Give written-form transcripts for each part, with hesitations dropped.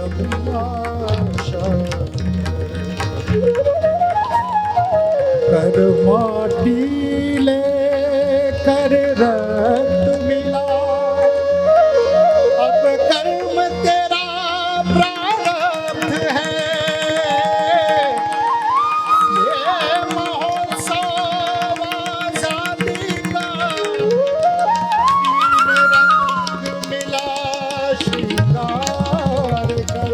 अभिलाषा कर माटी ले कर रक्त मिला, अब कर्म तेरा प्रारब्ध है। ये महोत्सव आजादी का, तीन रंग मिला श्रृंगार कर,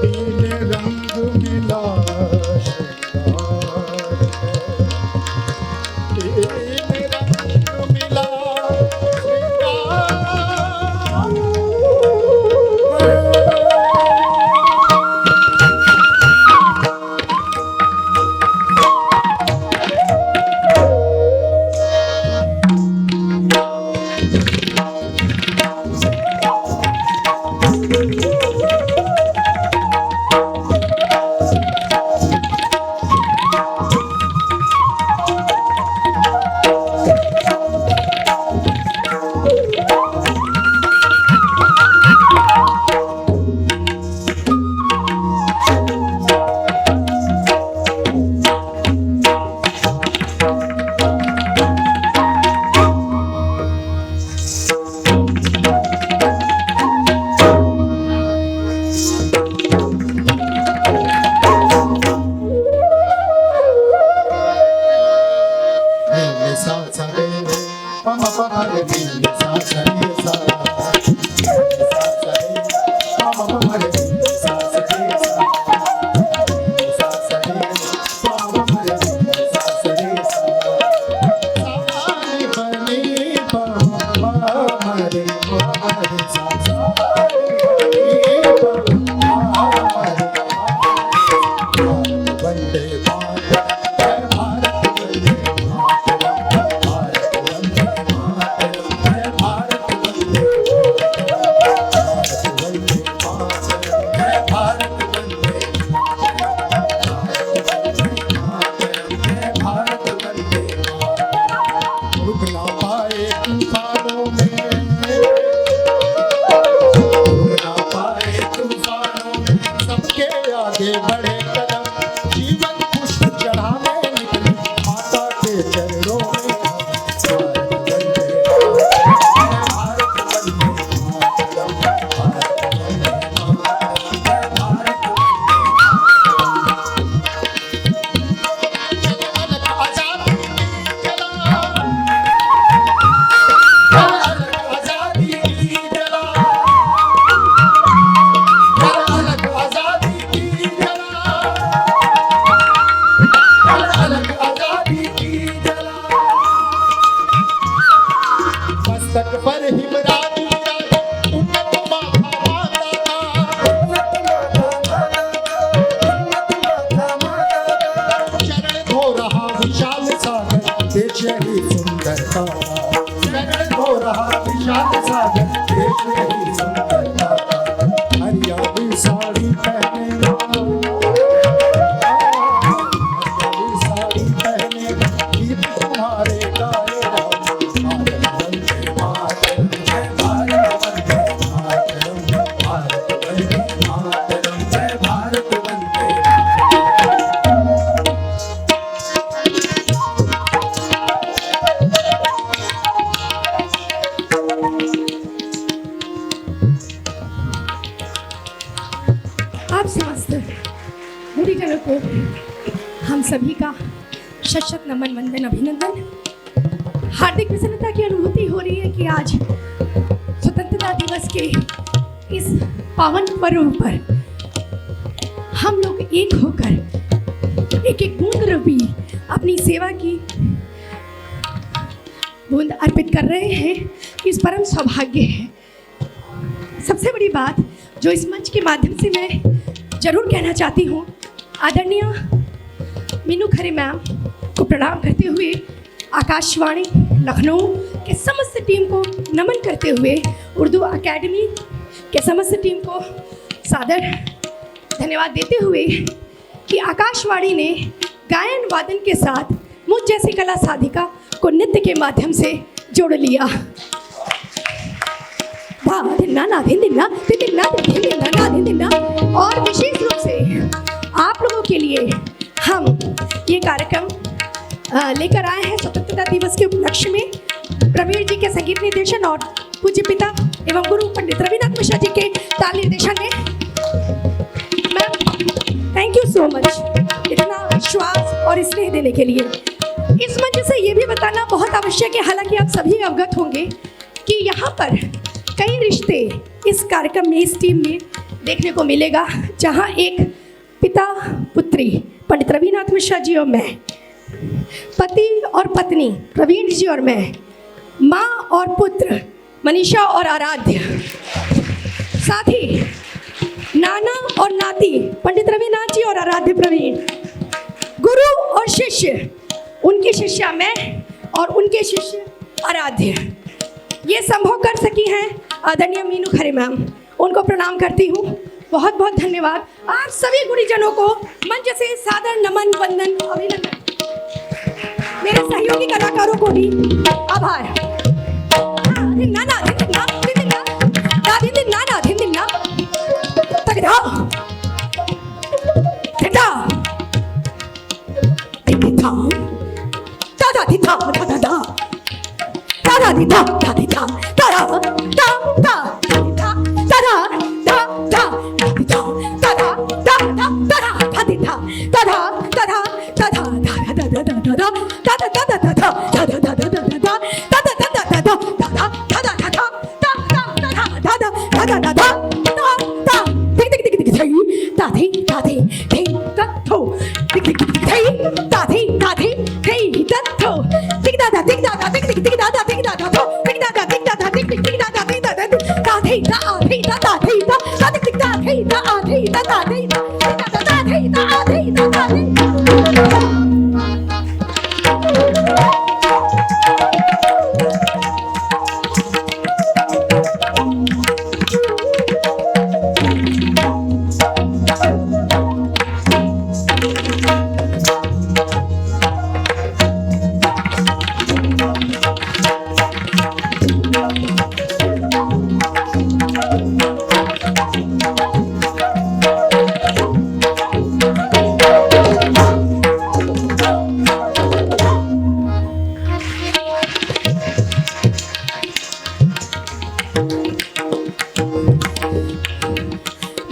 तीन रंग मिला हम सभी का शत नमन वंदन अभिनंदन। हार्दिक प्रसन्नता की अनुभूति हो रही है कि आज स्वतंत्रता दिवस के इस पावन पर्व पर हम लोग एक होकर एक एक बूंद रूपी अपनी सेवा की बूंद अर्पित कर रहे हैं। इस परम सौभाग्य है। सबसे बड़ी बात जो इस मंच के माध्यम से मैं जरूर कहना चाहती हूँ, आदरणीय मीनू खरे मैम को प्रणाम करते हुए, आकाशवाणी लखनऊ के समस्त टीम को नमन करते हुए, उर्दू एकेडमी के समस्त टीम को सादर धन्यवाद देते हुए कि आकाशवाणी ने गायन वादन के साथ मुझ जैसी कला साधिका को नृत्य के माध्यम से जोड़ लिया। धा धिन्ना ना धिन धिन्ना लेकर आए हैं स्वतंत्रता दिवस के उपलक्ष्य में प्रवीण जी के संगीत निर्देशन और पूज्य पिता एवं गुरु पंडित रविनाथ मिश्रा जी के ताल निर्देशन में। Ma'am thank you so much इतना विश्वास और स्नेह देने के लिए। इस मंच से ये भी बताना बहुत आवश्यक है, हालांकि आप सभी अवगत होंगे कि यहाँ पर कई रिश्ते इस कार्यक्रम में, इस टीम में देखने को मिलेगा, जहाँ एक पिता पुत्री पंडित रविनाथ मिश्रा जी और मैं, पति और पत्नी प्रवीण जी और मैं, माँ और पुत्र मनीषा और आराध्य, साथ ही नाना और नाती पंडित रविनाथ जी और आराध्य प्रवीण, गुरु और शिष्य, उनकी शिष्या मैं और उनके शिष्य आराध्य। ये संभव कर सकी हैं आदरणीय मीनू खरे मैम, उनको प्रणाम करती हूँ। बहुत बहुत धन्यवाद। आप सभी गुरुजनों को मंच से सादर नमन, वंदन, अभिनंदन। मेरे सहयोगी कलाकारों को भी आभार।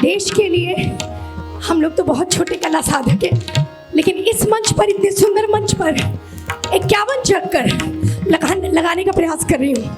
देश के लिए हम लोग तो बहुत छोटे कला साधक हैं, लेकिन इस मंच पर, इतने सुंदर मंच पर 51 चक्कर लगाने का प्रयास कर रही हूँ।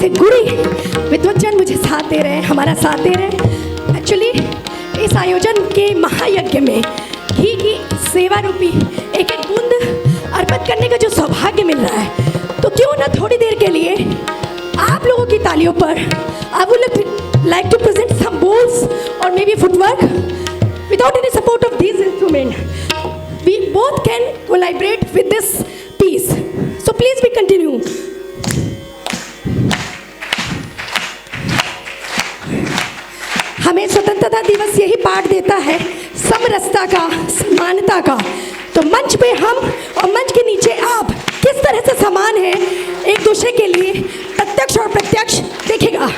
ऐसे गुणी विद्वज्जन मुझे साथ दे रहे हैं, हमारा साथ दे रहे हैं। एक्चुअली इस आयोजन के महायज्ञ में घी की सेवा रूपी एक एक बूंद अर्पित करने का जो सौभाग्य मिल रहा है, तो क्यों ना थोड़ी देर के लिए आप लोगों की तालियों पर I would like to present some bowls or maybe footwork. Without any support of these instruments, we both can collaborate with this piece. So please we continue. हमें स्वतंत्रता दिवस यही पाठ देता है समरसता का, समानता का। तो मंच पे हम और मंच के नीचे आप किस तरह से समान हैं एक दूसरे के लिए, प्रत्यक्ष और प्रत्यक्ष देखेगा।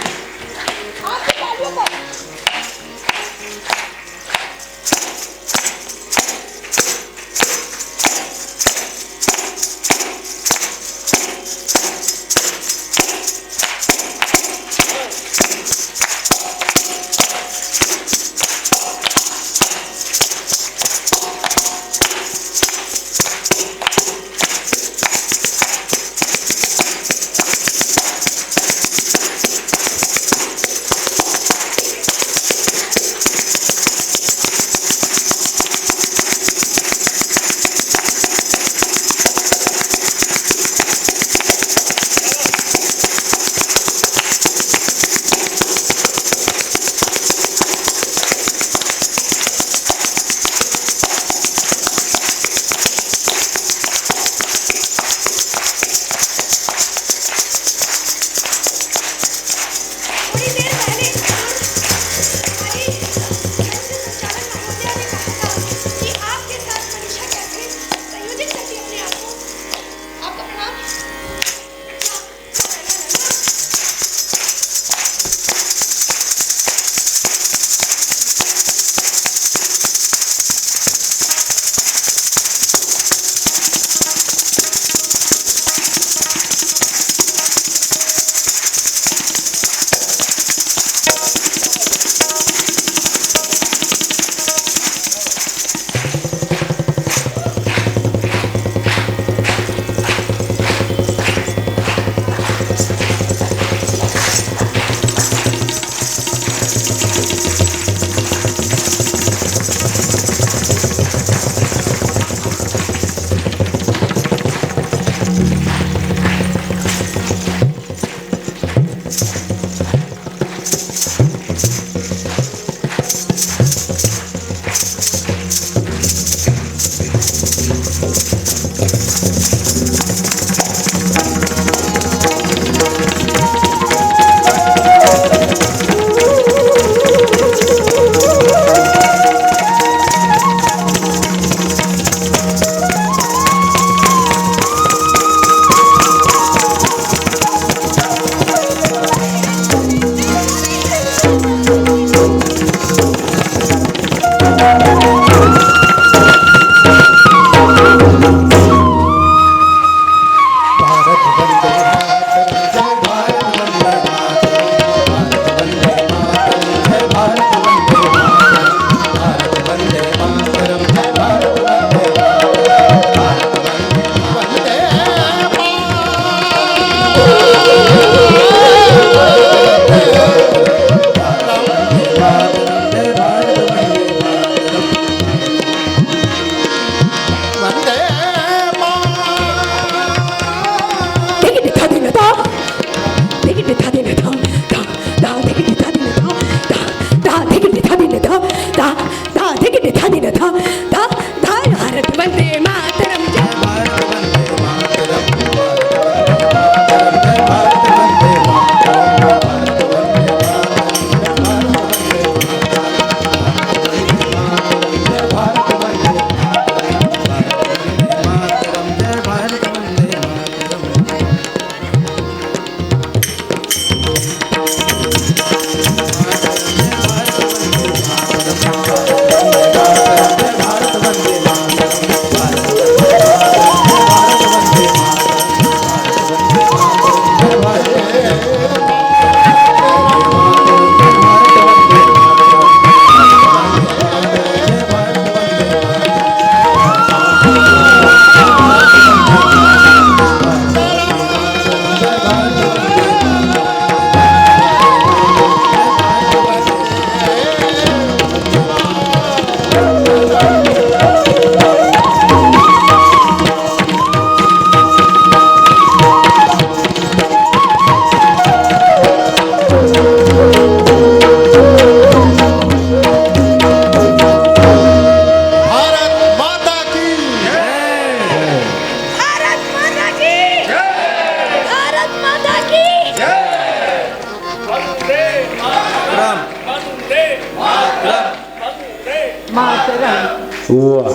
मातरम। वाह,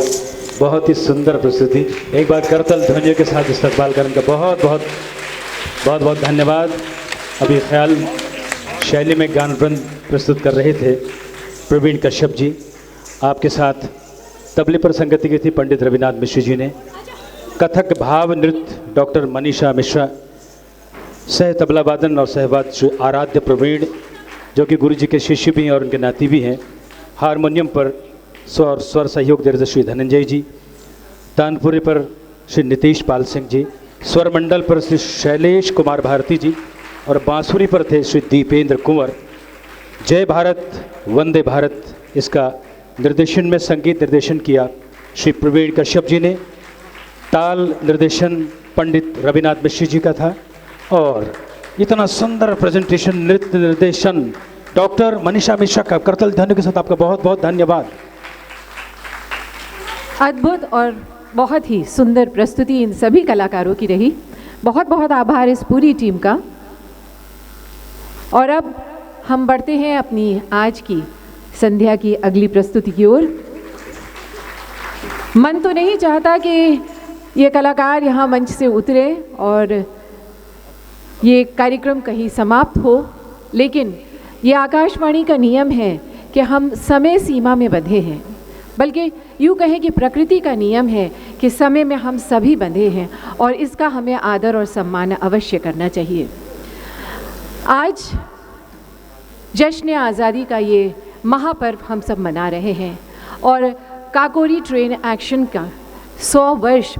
बहुत ही सुंदर प्रस्तुति। एक बार करतल ध्वनियों के साथ इस्तकबाल करने का बहुत बहुत बहुत बहुत धन्यवाद। अभी ख्याल शैली में गान वृंद प्रस्तुत कर रहे थे प्रवीण कश्यप जी। आपके साथ तबले पर संगति की थी पंडित रविनाथ मिश्र जी ने। कथक भाव नृत्य डॉक्टर मनीषा मिश्रा। सह तबला वादन और सहवाद श्री आराध्य प्रवीण, जो कि गुरु जी के शिष्य भी हैं और उनके नाती भी हैं। हारमोनियम पर स्वर सहयोग दे रहे श्री धनंजय जी। तानपुरी पर श्री नीतीश पाल सिंह जी। स्वर मंडल पर श्री शैलेश कुमार भारती जी और बांसुरी पर थे श्री दीपेंद्र कुंवर। जय भारत वंदे भारत इसका निर्देशन में संगीत निर्देशन किया श्री प्रवीण कश्यप जी ने। ताल निर्देशन पंडित रविनाथ मिश्र जी का था और इतना सुंदर प्रेजेंटेशन नृत्य निर्देशन डॉक्टर मनीषा मिश्रा का। करतल ध्वनि के साथ आपका बहुत बहुत धन्यवाद। अद्भुत और बहुत ही सुंदर प्रस्तुति इन सभी कलाकारों की रही। बहुत बहुत आभार इस पूरी टीम का। और अब हम बढ़ते हैं अपनी आज की संध्या की अगली प्रस्तुति की ओर। मन तो नहीं चाहता कि ये कलाकार यहाँ मंच से उतरे और ये कार्यक्रम कहीं समाप्त हो, लेकिन ये आकाशवाणी का नियम है कि हम समय सीमा में बंधे हैं, बल्कि यूँ कहें कि प्रकृति का नियम है कि समय में हम सभी बंधे हैं और इसका हमें आदर और सम्मान अवश्य करना चाहिए। आज जश्न आज़ादी का ये महापर्व हम सब मना रहे हैं और काकोरी ट्रेन एक्शन का 100 वर्ष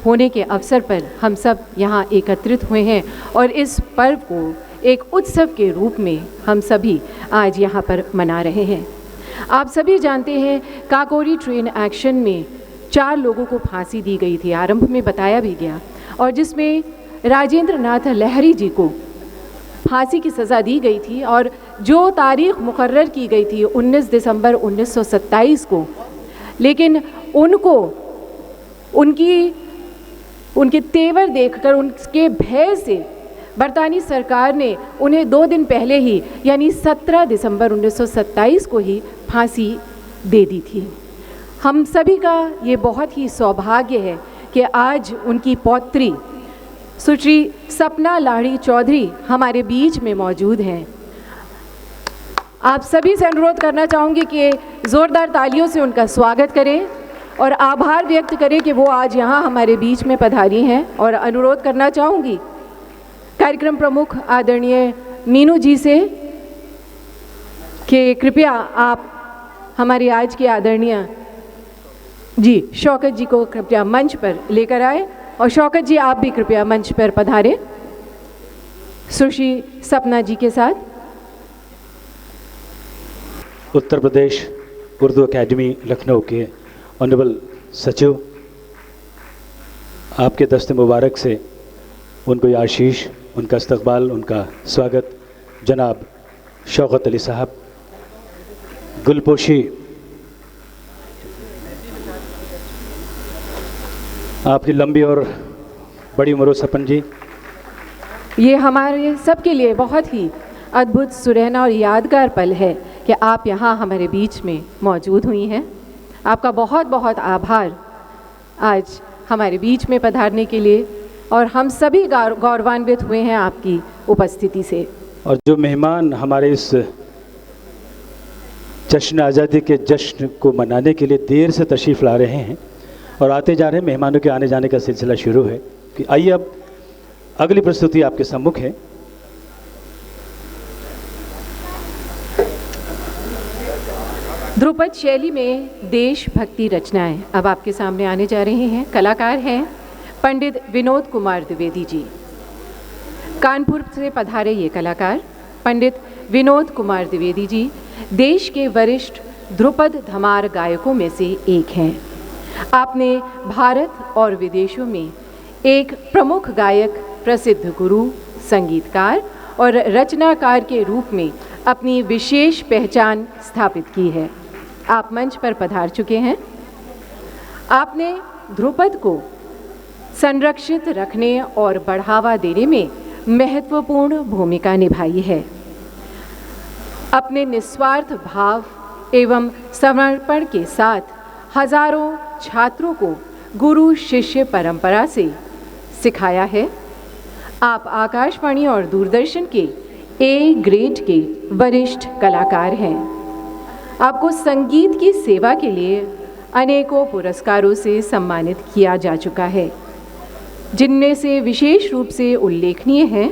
होने के अवसर पर हम सब यहाँ एकत्रित हुए हैं और इस पर्व को एक उत्सव के रूप में हम सभी आज यहाँ पर मना रहे हैं। आप सभी जानते हैं काकोरी ट्रेन एक्शन में 4 लोगों को फांसी दी गई थी, आरंभ में बताया भी गया, और जिसमें राजेंद्र नाथ लहरी जी को फांसी की सज़ा दी गई थी और जो तारीख मुकर्रर की गई थी 19 दिसंबर 1927 को, लेकिन उनको उनके तेवर देखकर, उनके भय से बरतानी सरकार ने उन्हें 2 दिन पहले ही यानी 17 दिसंबर 1927 को ही फांसी दे दी थी। हम सभी का ये बहुत ही सौभाग्य है कि आज उनकी पौत्री सुश्री सपना लाड़ी चौधरी हमारे बीच में मौजूद हैं। आप सभी से अनुरोध करना चाहूँगी कि ज़ोरदार तालियों से उनका स्वागत करें और आभार व्यक्त करें कि वो आज यहाँ हमारे बीच में पधारी हैं। और अनुरोध करना चाहूँगी कार्यक्रम प्रमुख आदरणीय मीनू जी से कि कृपया आप हमारी आज की आदरणीय जी शौकत जी को कृपया मंच पर लेकर आए और शौकत जी आप भी कृपया मंच पर पधारें सुश्री सपना जी के साथ। उत्तर प्रदेश उर्दू एकेडमी लखनऊ के ऑनरेबल सचिव, आपके दस्ते मुबारक से उनको ये आशीष, उनका इस्तकबाल, उनका स्वागत। जनाब शौकत अली साहब, गुलपोशी आपकी लंबी और बड़ी उम्र हो सपन जी। ये हमारे सबके लिए बहुत ही अद्भुत, सुरहना और यादगार पल है कि आप यहाँ हमारे बीच में मौजूद हुई हैं। आपका बहुत बहुत आभार आज हमारे बीच में पधारने के लिए, और हम सभी गौरवान्वित हुए हैं आपकी उपस्थिति से। और जो मेहमान हमारे इस जश्न आज़ादी के जश्न को मनाने के लिए देर से तशरीफ़ ला रहे हैं और आते जा रहे हैं, मेहमानों के आने जाने का सिलसिला शुरू है। कि आइए अब अगली प्रस्तुति आपके सम्मुख है। ध्रुपद शैली में देशभक्ति रचनाएं अब आपके सामने आने जा रहे हैं। कलाकार हैं पंडित विनोद कुमार द्विवेदी जी। कानपुर से पधारे ये कलाकार पंडित विनोद कुमार द्विवेदी जी देश के वरिष्ठ ध्रुपद धमार गायकों में से एक हैं। आपने भारत और विदेशों में एक प्रमुख गायक, प्रसिद्ध गुरु, संगीतकार और रचनाकार के रूप में अपनी विशेष पहचान स्थापित की है। आप मंच पर पधार चुके हैं। आपने ध्रुपद को संरक्षित रखने और बढ़ावा देने में महत्वपूर्ण भूमिका निभाई है। अपने निस्वार्थ भाव एवं समर्पण के साथ हजारों छात्रों को गुरु शिष्य परंपरा से सिखाया है। आप आकाशवाणी और दूरदर्शन के ए ग्रेड के वरिष्ठ कलाकार हैं। आपको संगीत की सेवा के लिए अनेकों पुरस्कारों से सम्मानित किया जा चुका है, जिनमें से विशेष रूप से उल्लेखनीय हैं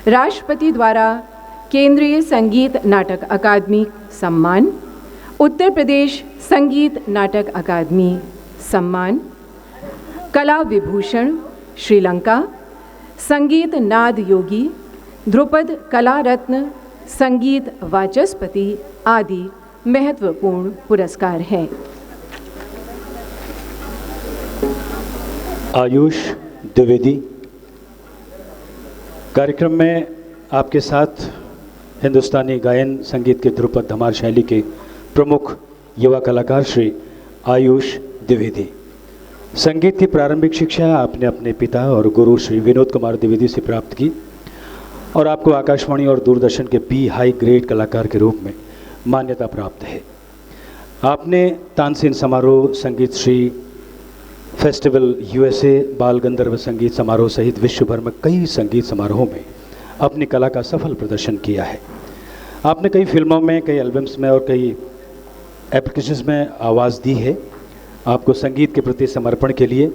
राष्ट्रपति द्वारा केंद्रीय संगीत नाटक अकादमी सम्मान, उत्तर प्रदेश संगीत नाटक अकादमी सम्मान, कला विभूषण श्रीलंका, संगीत नाद योगी, ध्रुपद कला रत्न, संगीत वाचस्पति आदि महत्वपूर्ण पुरस्कार हैं। आयुष द्विवेदी कार्यक्रम में आपके साथ हिंदुस्तानी गायन संगीत के ध्रुपद धमार शैली के प्रमुख युवा कलाकार श्री आयुष द्विवेदी। संगीत की प्रारंभिक शिक्षा आपने अपने पिता और गुरु श्री विनोद कुमार द्विवेदी से प्राप्त की और आपको आकाशवाणी और दूरदर्शन के बी हाई ग्रेड कलाकार के रूप में मान्यता प्राप्त है। आपने तानसेन समारोह, संगीत श्री फेस्टिवल यूएसए, बाल गंधर्व संगीत समारोह सहित विश्व भर में कई संगीत समारोहों में अपनी कला का सफल प्रदर्शन किया है। आपने कई फिल्मों में, कई एल्बम्स में और कई एप्लीकेशंस में आवाज़ दी है। आपको संगीत के प्रति समर्पण के लिए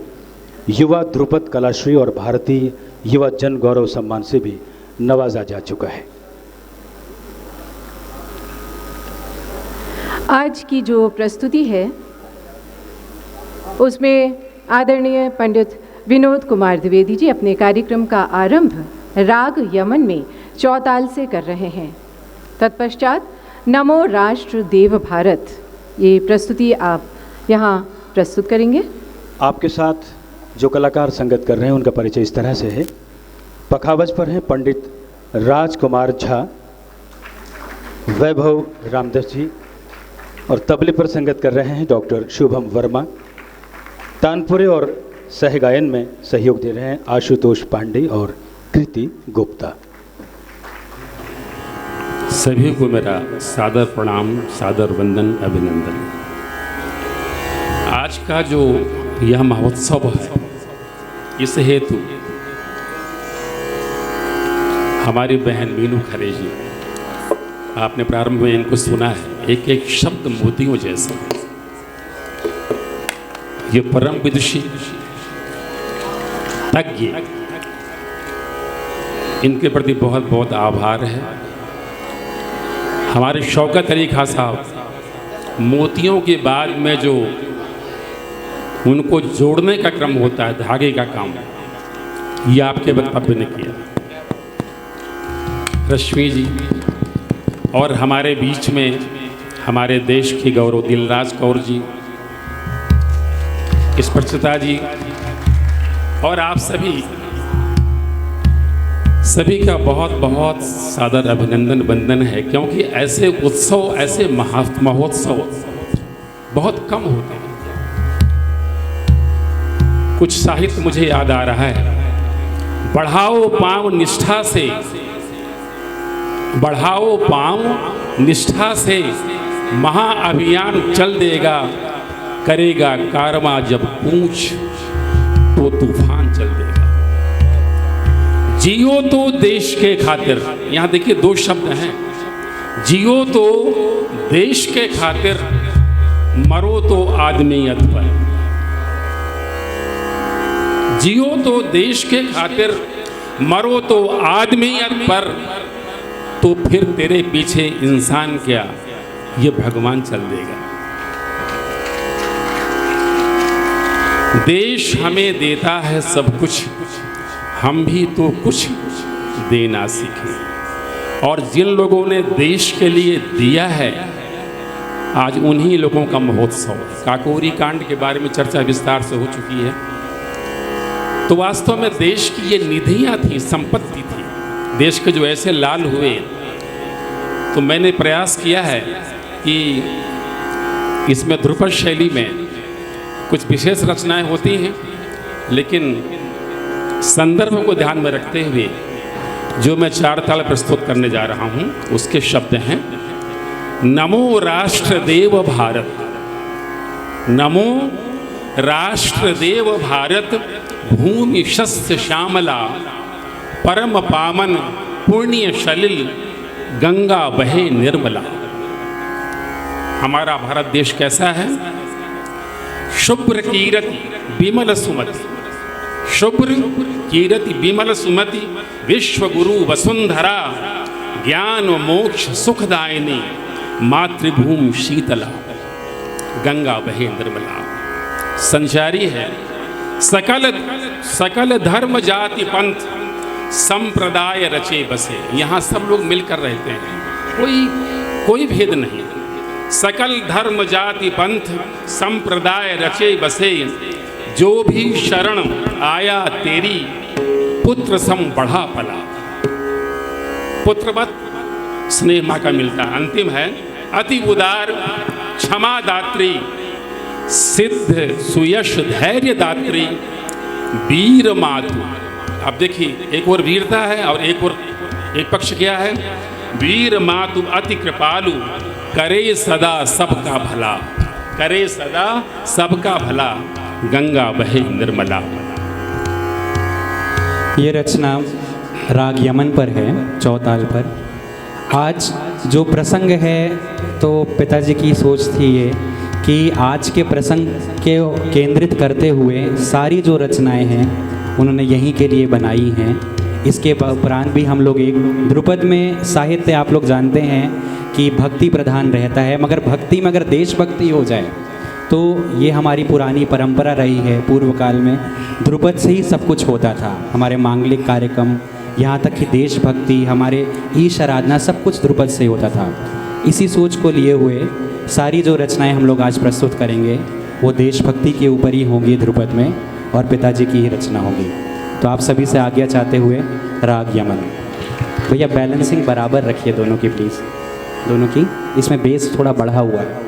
युवा ध्रुपद कलाश्री और भारतीय युवा जन गौरव सम्मान से भी नवाजा जा चुका है। आज की जो प्रस्तुति है उसमें आदरणीय पंडित विनोद कुमार द्विवेदी जी अपने कार्यक्रम का आरंभ राग यमन में चौताल से कर रहे हैं। तत्पश्चात नमो राष्ट्र देव भारत, ये प्रस्तुति आप यहाँ प्रस्तुत करेंगे। आपके साथ जो कलाकार संगत कर रहे हैं उनका परिचय इस तरह से है। पखावज पर हैं पंडित राजकुमार झा, वैभव रामदास जी, और तबले पर संगत कर रहे हैं डॉक्टर शुभम वर्मा। तानपुरे और सहगायन में सहयोग दे रहे हैं आशुतोष पांडे और कृति गुप्ता। सभी को मेरा सादर प्रणाम, सादर वंदन, अभिनंदन। आज का जो यह महोत्सव है, इस हेतु हमारी बहन मीनू खरे जी, आपने प्रारंभ में इनको सुना है, एक एक शब्द मोतियों जैसा। ये परम विदुषी तज्ञ, इनके प्रति बहुत बहुत आभार है। हमारे शौकत अली खां साहब मोतियों के बाद में जो उनको जोड़ने का क्रम होता है, धागे का काम, ये आपके वक्तव्य ने किया। रश्मि जी और हमारे बीच में हमारे देश की गौरव दिलराज कौर जी, स्पर्शता जी और आप सभी का बहुत बहुत सादर अभिनंदन वंदन है, क्योंकि ऐसे उत्सव, ऐसे महोत्सव बहुत कम होते हैं। कुछ साहित्य मुझे याद आ रहा है, बढ़ाओ पांव निष्ठा से, बढ़ाओ पांव निष्ठा से, महाअभियान चल देगा, करेगा कारवां जब पूछ तो तूफान चल देगा। जियो तो देश के खातिर, यहां देखिए दो शब्द हैं, जियो तो देश के खातिर, मरो तो आदमियत पर। जियो तो देश के खातिर, मरो तो आदमियत पर, तो फिर तेरे पीछे इंसान क्या, ये भगवान चल देगा। देश हमें देता है सब कुछ, हम भी तो कुछ देना सीखें। और जिन लोगों ने देश के लिए दिया है, आज उन्हीं लोगों का महोत्सव। काकोरी कांड के बारे में चर्चा विस्तार से हो चुकी है। तो वास्तव में देश की ये निधियां थी, संपत्ति थी। देश के जो ऐसे लाल हुए, तो मैंने प्रयास किया है कि इसमें ध्रुपद शैली में कुछ विशेष रचनाएं होती हैं, लेकिन संदर्भ को ध्यान में रखते हुए जो मैं चार ताल प्रस्तुत करने जा रहा हूं, उसके शब्द हैं नमो राष्ट्रदेव भारत, नमो राष्ट्रदेव भारत, भूमि शस्य श्यामला, परम पावन पुण्य सलिल, गंगा बहे निर्मला। हमारा भारत देश कैसा है? शुभ्र कीरति विमल सुमति, शुभ्र कीरति विमल सुमति, विश्व गुरु वसुंधरा, ज्ञान मोक्ष सुखदायिनी, मातृभूमि शीतला, गंगा बहे निर्मला। संचारी है सकल सकल धर्म जाति पंथ, संप्रदाय रचे बसे। यहाँ सब लोग मिलकर रहते हैं, कोई भेद नहीं। सकल धर्म जाति पंथ, संप्रदाय रचे बसे, जो भी शरण आया तेरी, पुत्र सम बढ़ा पला। पुत्रवत स्नेह माँ का मिलता है। अंतिम है अति उदार क्षमा दात्री, सिद्ध सुयश धैर्य दात्री, वीर मातु। अब देखिए, एक और वीरता है और एक पक्ष क्या है? वीर मातु अति कृपालु, करे सदा सबका भला, करे सदा सबका भला, गंगा बहे निर्मला। ये रचना राग यमन पर है, चौताल पर। आज जो प्रसंग है, तो पिताजी की सोच थी ये कि आज के प्रसंग के केंद्रित करते हुए सारी जो रचनाएं हैं उन्होंने यहीं के लिए बनाई हैं। इसके उपरांत भी हम लोग एक ध्रुपद में साहित्य, आप लोग जानते हैं कि भक्ति प्रधान रहता है, मगर भक्ति में अगर देशभक्ति हो जाए तो ये हमारी पुरानी परंपरा रही है। पूर्व काल में ध्रुपद से ही सब कुछ होता था, हमारे मांगलिक कार्यक्रम, यहाँ तक कि देशभक्ति, हमारे ईश आराधना, सब कुछ ध्रुपद से ही होता था। इसी सोच को लिए हुए सारी जो रचनाएं हम लोग आज प्रस्तुत करेंगे वो देशभक्ति के ऊपर ही होंगी ध्रुपद में, और पिताजी की ही रचना होगी। तो आप सभी से आज्ञा चाहते हुए राग यमन। भैया बैलेंसिंग बराबर रखिए दोनों की प्लीज़, दोनों की। इसमें बेस थोड़ा बढ़ा हुआ है।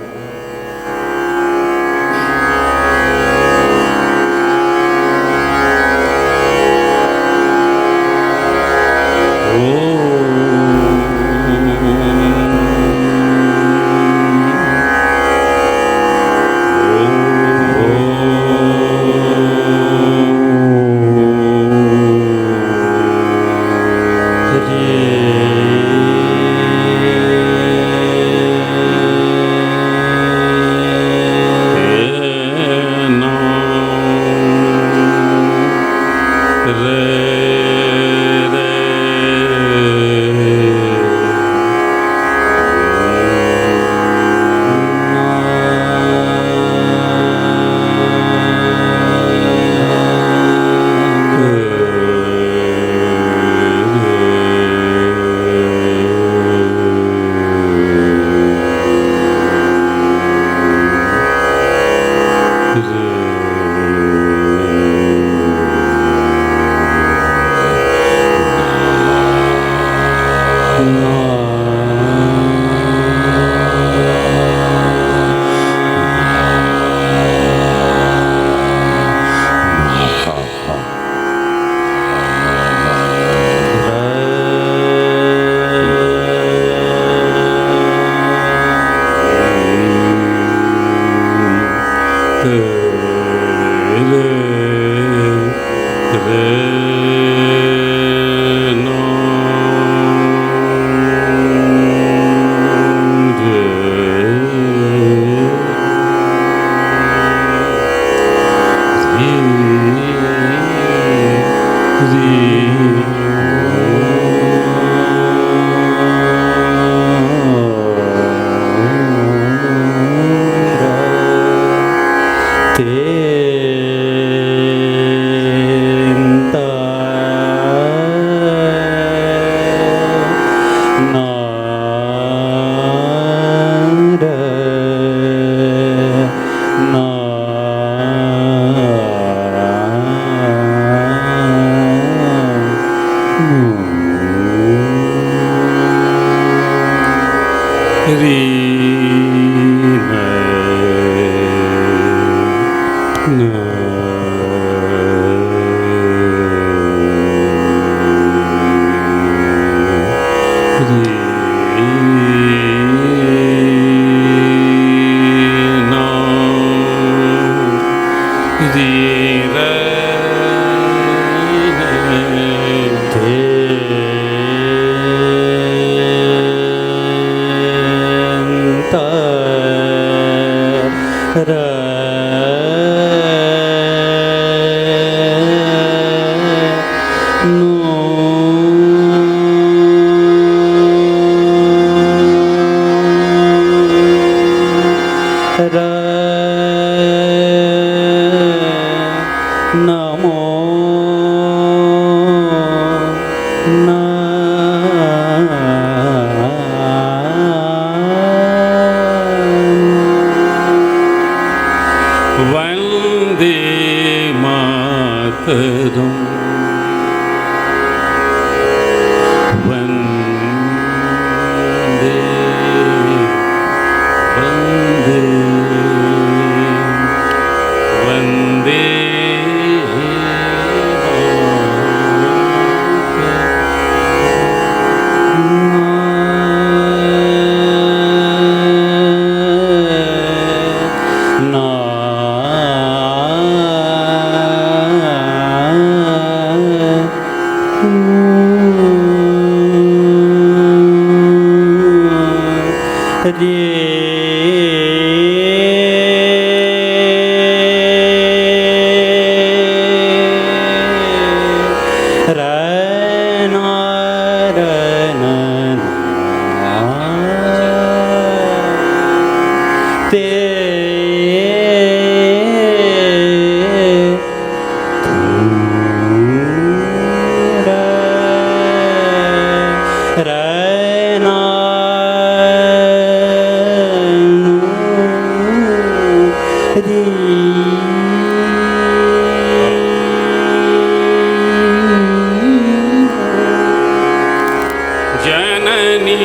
जननी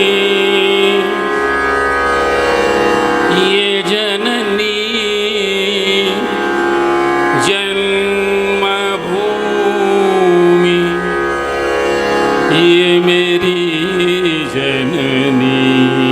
ये जननी जन्मभूमि ये मेरी जननी